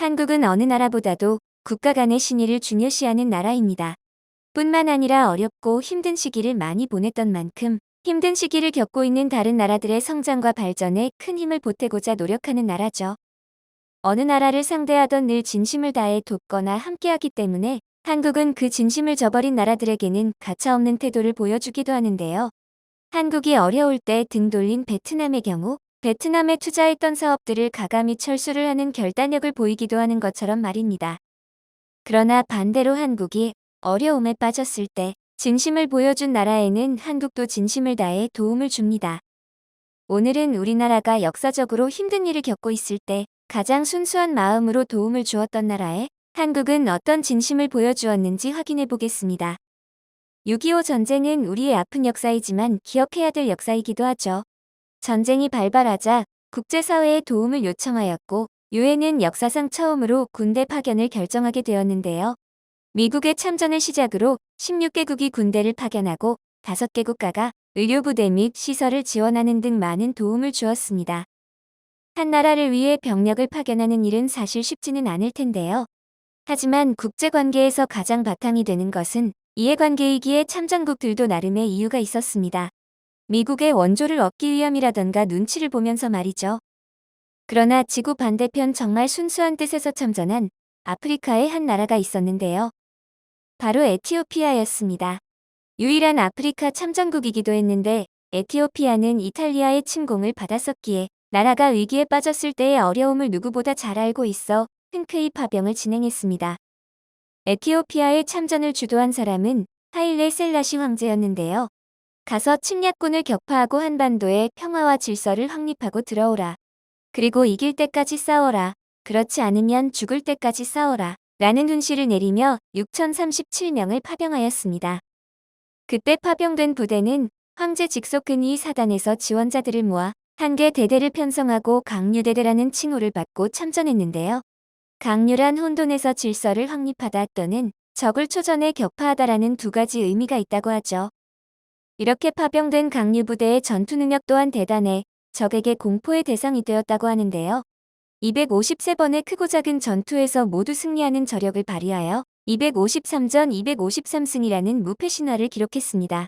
한국은 어느 나라보다도 국가 간의 신의를 중요시하는 나라입니다. 뿐만 아니라 어렵고 힘든 시기를 많이 보냈던 만큼 힘든 시기를 겪고 있는 다른 나라들의 성장과 발전에 큰 힘을 보태고자 노력하는 나라죠. 어느 나라를 상대하던 늘 진심을 다해 돕거나 함께하기 때문에 한국은 그 진심을 저버린 나라들에게는 가차없는 태도를 보여주기도 하는데요. 한국이 어려울 때 등 돌린 베트남의 경우 베트남에 투자했던 사업들을 가감히 철수를 하는 결단력을 보이기도 하는 것처럼 말입니다. 그러나 반대로 한국이 어려움에 빠졌을 때 진심을 보여준 나라에는 한국도 진심을 다해 도움을 줍니다. 오늘은 우리나라가 역사적으로 힘든 일을 겪고 있을 때 가장 순수한 마음으로 도움을 주었던 나라에 한국은 어떤 진심을 보여주었는지 확인해 보겠습니다. 6.25 전쟁은 우리의 아픈 역사이지만 기억해야 될 역사이기도 하죠. 전쟁이 발발하자 국제사회에 도움을 요청하였고 유엔은 역사상 처음으로 군대 파견을 결정하게 되었는데요. 미국의 참전을 시작으로 16개국이 군대를 파견하고 5개 국가가 의료부대 및 시설을 지원하는 등 많은 도움을 주었습니다. 한 나라를 위해 병력을 파견하는 일은 사실 쉽지는 않을 텐데요. 하지만 국제관계에서 가장 바탕이 되는 것은 이해관계이기에 참전국들도 나름의 이유가 있었습니다. 미국의 원조를 얻기 위함이라던가 눈치를 보면서 말이죠. 그러나 지구 반대편 정말 순수한 뜻에서 참전한 아프리카의 한 나라가 있었는데요. 바로 에티오피아였습니다. 유일한 아프리카 참전국이기도 했는데 에티오피아는 이탈리아의 침공을 받았었기에 나라가 위기에 빠졌을 때의 어려움을 누구보다 잘 알고 있어 흔쾌히 파병을 진행했습니다. 에티오피아의 참전을 주도한 사람은 하일레 셀라시 황제였는데요. 가서 침략군을 격파하고 한반도에 평화와 질서를 확립하고 들어오라. 그리고 이길 때까지 싸워라. 그렇지 않으면 죽을 때까지 싸워라. 라는 훈시를 내리며 6,037명을 파병하였습니다. 그때 파병된 부대는 황제 직속근위 사단에서 지원자들을 모아 한개 대대를 편성하고 강류대대라는 칭호를 받고 참전했는데요. 강류란 혼돈에서 질서를 확립하다 또는 적을 초전에 격파하다라는 두 가지 의미가 있다고 하죠. 이렇게 파병된 강류부대의 전투 능력 또한 대단해 적에게 공포의 대상이 되었다고 하는데요. 253번의 크고 작은 전투에서 모두 승리하는 저력을 발휘하여 253전 253승이라는 무패 신화를 기록했습니다.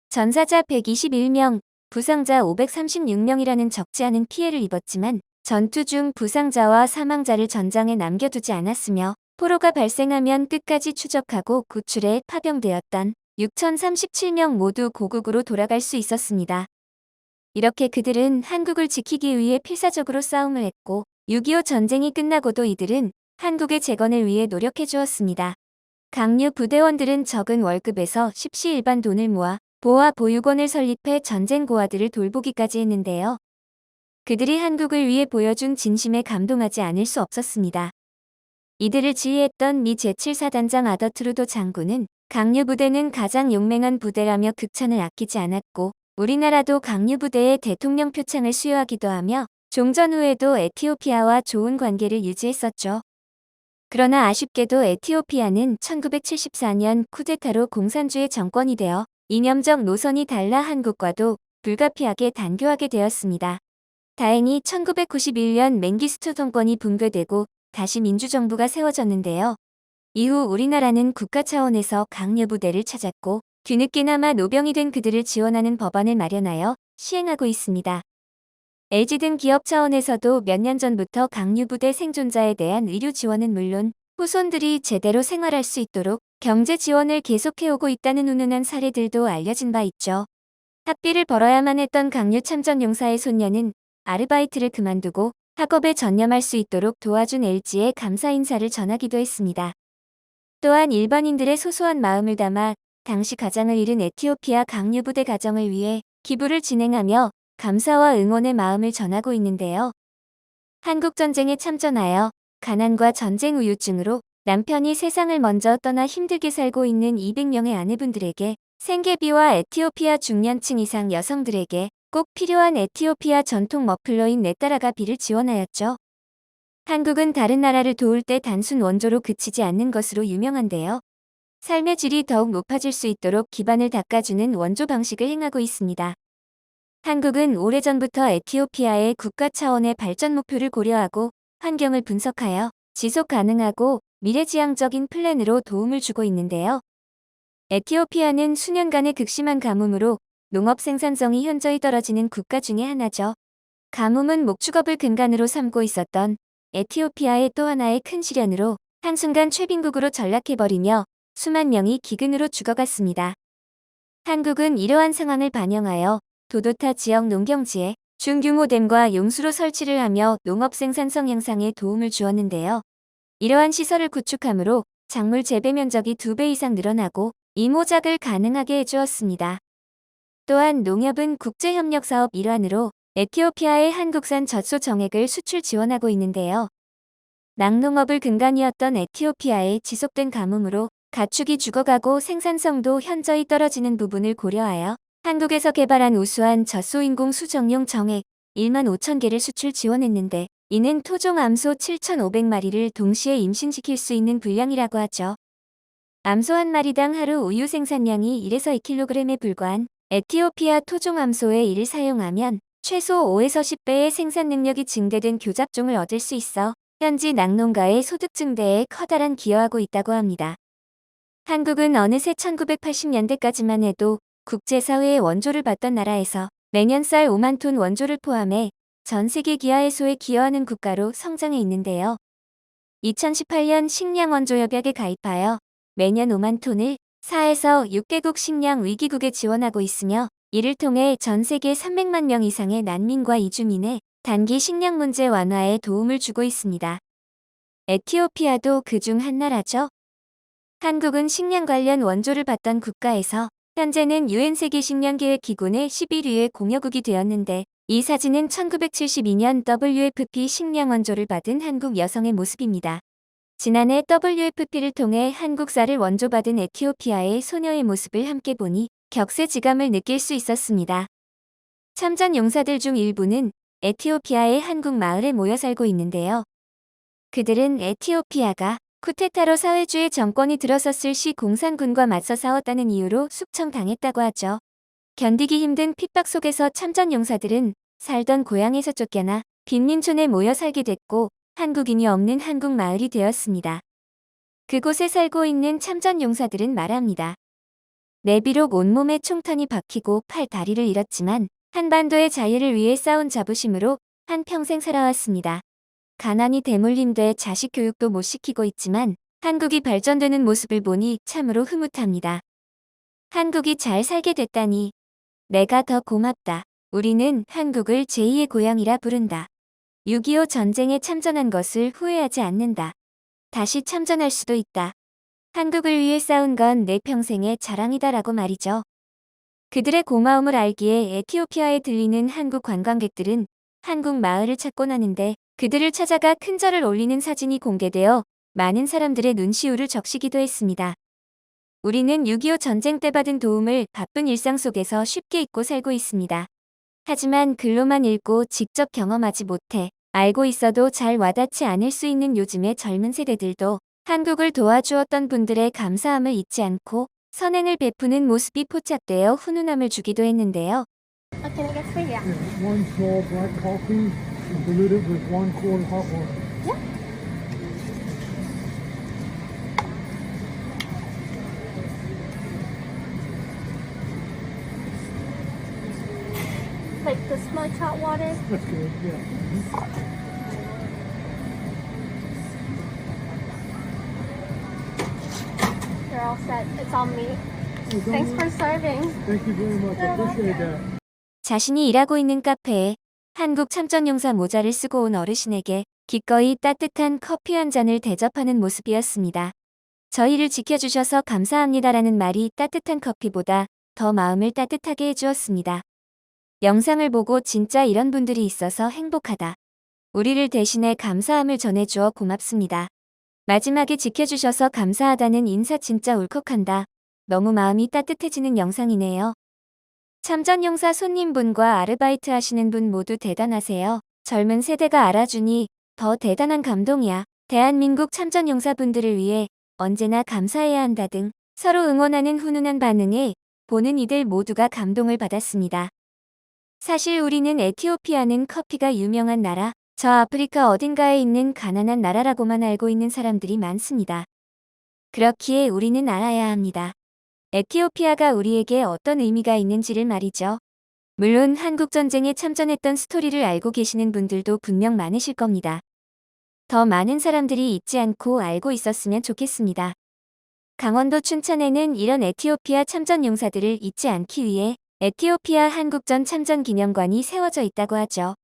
전사자 121명, 부상자 536명이라는 적지 않은 피해를 입었지만 전투 중 부상자와 사망자를 전장에 남겨두지 않았으며 포로가 발생하면 끝까지 추적하고 구출해 파병되었던 6,037명 모두 고국으로 돌아갈 수 있었습니다. 이렇게 그들은 한국을 지키기 위해 필사적으로 싸움을 했고 6.25 전쟁이 끝나고도 이들은 한국의 재건을 위해 노력해 주었습니다. 강류 부대원들은 적은 월급에서 십시일반 돈을 모아 보아 보육원을 설립해 전쟁 고아들을 돌보기까지 했는데요. 그들이 한국을 위해 보여준 진심에 감동하지 않을 수 없었습니다. 이들을 지휘했던 미 제7사단장 아더트루도 장군은 강류부대는 가장 용맹한 부대라며 극찬을 아끼지 않았고 우리나라도 강류부대의 대통령 표창을 수여하기도 하며 종전 후에도 에티오피아와 좋은 관계를 유지했었죠. 그러나 아쉽게도 에티오피아는 1974년 쿠데타로 공산주의 정권이 되어 이념적 노선이 달라 한국과도 불가피하게 단교하게 되었습니다. 다행히 1991년 맹기스투 정권이 붕괴되고 다시 민주정부가 세워졌는데요. 이후 우리나라는 국가 차원에서 강류부대를 찾았고 뒤늦게나마 노병이 된 그들을 지원하는 법안을 마련하여 시행하고 있습니다. LG 등 기업 차원에서도 몇 년 전부터 강류부대 생존자에 대한 의료 지원은 물론 후손들이 제대로 생활할 수 있도록 경제 지원을 계속해오고 있다는 훈훈한 사례들도 알려진 바 있죠. 학비를 벌어야만 했던 강류 참전 용사의 손녀는 아르바이트를 그만두고 학업에 전념할 수 있도록 도와준 LG에 감사 인사를 전하기도 했습니다. 또한 일반인들의 소소한 마음을 담아 당시 가장을 잃은 에티오피아 강류부대 가정을 위해 기부를 진행하며 감사와 응원의 마음을 전하고 있는데요. 한국전쟁에 참전하여 가난과 전쟁 우유증으로 남편이 세상을 먼저 떠나 힘들게 살고 있는 200명의 아내분들에게 생계비와 에티오피아 중년층 이상 여성들에게 꼭 필요한 에티오피아 전통 머플러인 네따라가비를 지원하였죠. 한국은 다른 나라를 도울 때 단순 원조로 그치지 않는 것으로 유명한데요. 삶의 질이 더욱 높아질 수 있도록 기반을 닦아주는 원조 방식을 행하고 있습니다. 한국은 오래전부터 에티오피아의 국가 차원의 발전 목표를 고려하고 환경을 분석하여 지속 가능하고 미래지향적인 플랜으로 도움을 주고 있는데요. 에티오피아는 수년간의 극심한 가뭄으로 농업 생산성이 현저히 떨어지는 국가 중의 하나죠. 가뭄은 목축업을 근간으로 삼고 있었던 에티오피아의 또 하나의 큰 시련으로 한순간 최빈국으로 전락해버리며 수만 명이 기근으로 죽어갔습니다. 한국은 이러한 상황을 반영하여 도도타 지역 농경지에 중규모 댐과 용수로 설치를 하며 농업 생산성 향상에 도움을 주었는데요. 이러한 시설을 구축함으로 작물 재배 면적이 2배 이상 늘어나고 이모작을 가능하게 해주었습니다. 또한 농협은 국제협력사업 일환으로 에티오피아의 한국산 젖소 정액을 수출 지원하고 있는데요. 낙농업을 근간이었던 에티오피아의 지속된 가뭄으로 가축이 죽어가고 생산성도 현저히 떨어지는 부분을 고려하여 한국에서 개발한 우수한 젖소 인공 수정용 정액 1만 5천 개를 수출 지원했는데 이는 토종 암소 7,500마리를 동시에 임신시킬 수 있는 분량이라고 하죠. 암소 한 마리당 하루 우유 생산량이 1에서 2kg에 불과한 에티오피아 토종 암소의 이를 사용하면 최소 5에서 10배의 생산 능력이 증대된 교잡종을 얻을 수 있어 현지 낙농가의 소득 증대에 커다란 기여하고 있다고 합니다. 한국은 어느새 1980년대까지만 해도 국제사회의 원조를 받던 나라에서 매년 쌀 5만 톤 원조를 포함해 전 세계 기아 해소에 기여하는 국가로 성장해 있는데요. 2018년 식량원조협약에 가입하여 매년 5만 톤을 4에서 6개국 식량 위기국에 지원하고 있으며 이를 통해 전 세계 300만 명 이상의 난민과 이주민의 단기 식량 문제 완화에 도움을 주고 있습니다. 에티오피아도 그중 한 나라죠. 한국은 식량 관련 원조를 받던 국가에서 현재는 유엔 세계식량계획기구의 11위의 공여국이 되었는데 이 사진은 1972년 WFP 식량 원조를 받은 한국 여성의 모습입니다. 지난해 WFP를 통해 한국 쌀을 원조받은 에티오피아의 소녀의 모습을 함께 보니 격세지감을 느낄 수 있었습니다. 참전 용사들 중 일부는 에티오피아의 한국 마을에 모여 살고 있는데요. 그들은 에티오피아가 쿠데타로 사회주의 정권이 들어섰을 시 공산군과 맞서 싸웠다는 이유로 숙청당했다고 하죠. 견디기 힘든 핍박 속에서 참전 용사들은 살던 고향에서 쫓겨나 빈민촌에 모여 살게 됐고 한국인이 없는 한국 마을이 되었습니다. 그곳에 살고 있는 참전 용사들은 말합니다. 내 비록 온몸에 총탄이 박히고 팔 다리를 잃었지만 한반도의 자유를 위해 싸운 자부심으로 한평생 살아왔습니다. 가난이 대물림돼 자식 교육도 못 시키고 있지만 한국이 발전되는 모습을 보니 참으로 흐뭇합니다. 한국이 잘 살게 됐다니 내가 더 고맙다. 우리는 한국을 제2의 고향이라 부른다. 6.25 전쟁에 참전한 것을 후회하지 않는다. 다시 참전할 수도 있다. 한국을 위해 싸운 건 내 평생의 자랑이다라고 말이죠. 그들의 고마움을 알기에 에티오피아에 들리는 한국 관광객들은 한국 마을을 찾곤 하는데 그들을 찾아가 큰 절을 올리는 사진이 공개되어 많은 사람들의 눈시울을 적시기도 했습니다. 우리는 6.25 전쟁 때 받은 도움을 바쁜 일상 속에서 쉽게 잊고 살고 있습니다. 하지만 글로만 읽고 직접 경험하지 못해 알고 있어도 잘 와닿지 않을 수 있는 요즘의 젊은 세대들도 한국을 도와주었던 분들의 감사함을 잊지 않고 선행을 베푸는 모습이 포착되어 훈훈함을 주기도 했는데요. What can I get for you? Yeah, one small black coffee and dilute it with 1 quart of hot water. Yeah. Like this much hot water? That's good, yeah. You're all set. It's on me. Well, Thanks done. for serving. Thank you very much. I appreciate that. 자신이 일하고 있는 카페에 한국 참전용사 모자를 쓰고 온 어르신에게 기꺼이 따뜻한 커피 한 잔을 대접하는 모습이었습니다. 저희를 지켜주셔서 감사합니다라는 말이 따뜻한 커피보다 더 마음을 따뜻하게 해주었습니다. 영상을 보고 진짜 이런 분들이 있어서 행복하다. 우리를 대신해 감사함을 전해주어 고맙습니다. 마지막에 지켜주셔서 감사하다는 인사 진짜 울컥한다. 너무 마음이 따뜻해지는 영상이네요. 참전용사 손님분과 아르바이트 하시는 분 모두 대단하세요. 젊은 세대가 알아주니 더 대단한 감동이야. 대한민국 참전용사분들을 위해 언제나 감사해야 한다 등 서로 응원하는 훈훈한 반응에 보는 이들 모두가 감동을 받았습니다. 사실 우리는 에티오피아는 커피가 유명한 나라, 저 아프리카 어딘가에 있는 가난한 나라라고만 알고 있는 사람들이 많습니다. 그렇기에 우리는 알아야 합니다. 에티오피아가 우리에게 어떤 의미가 있는지를 말이죠. 물론 한국전쟁에 참전했던 스토리를 알고 계시는 분들도 분명 많으실 겁니다. 더 많은 사람들이 잊지 않고 알고 있었으면 좋겠습니다. 강원도 춘천에는 이런 에티오피아 참전 용사들을 잊지 않기 위해 에티오피아 한국전 참전 기념관이 세워져 있다고 하죠.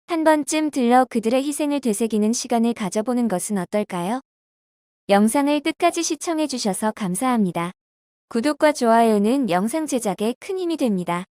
한 번쯤 들러 그들의 희생을 되새기는 시간을 가져보는 것은 어떨까요? 영상을 끝까지 시청해주셔서 감사합니다. 구독과 좋아요는 영상 제작에 큰 힘이 됩니다.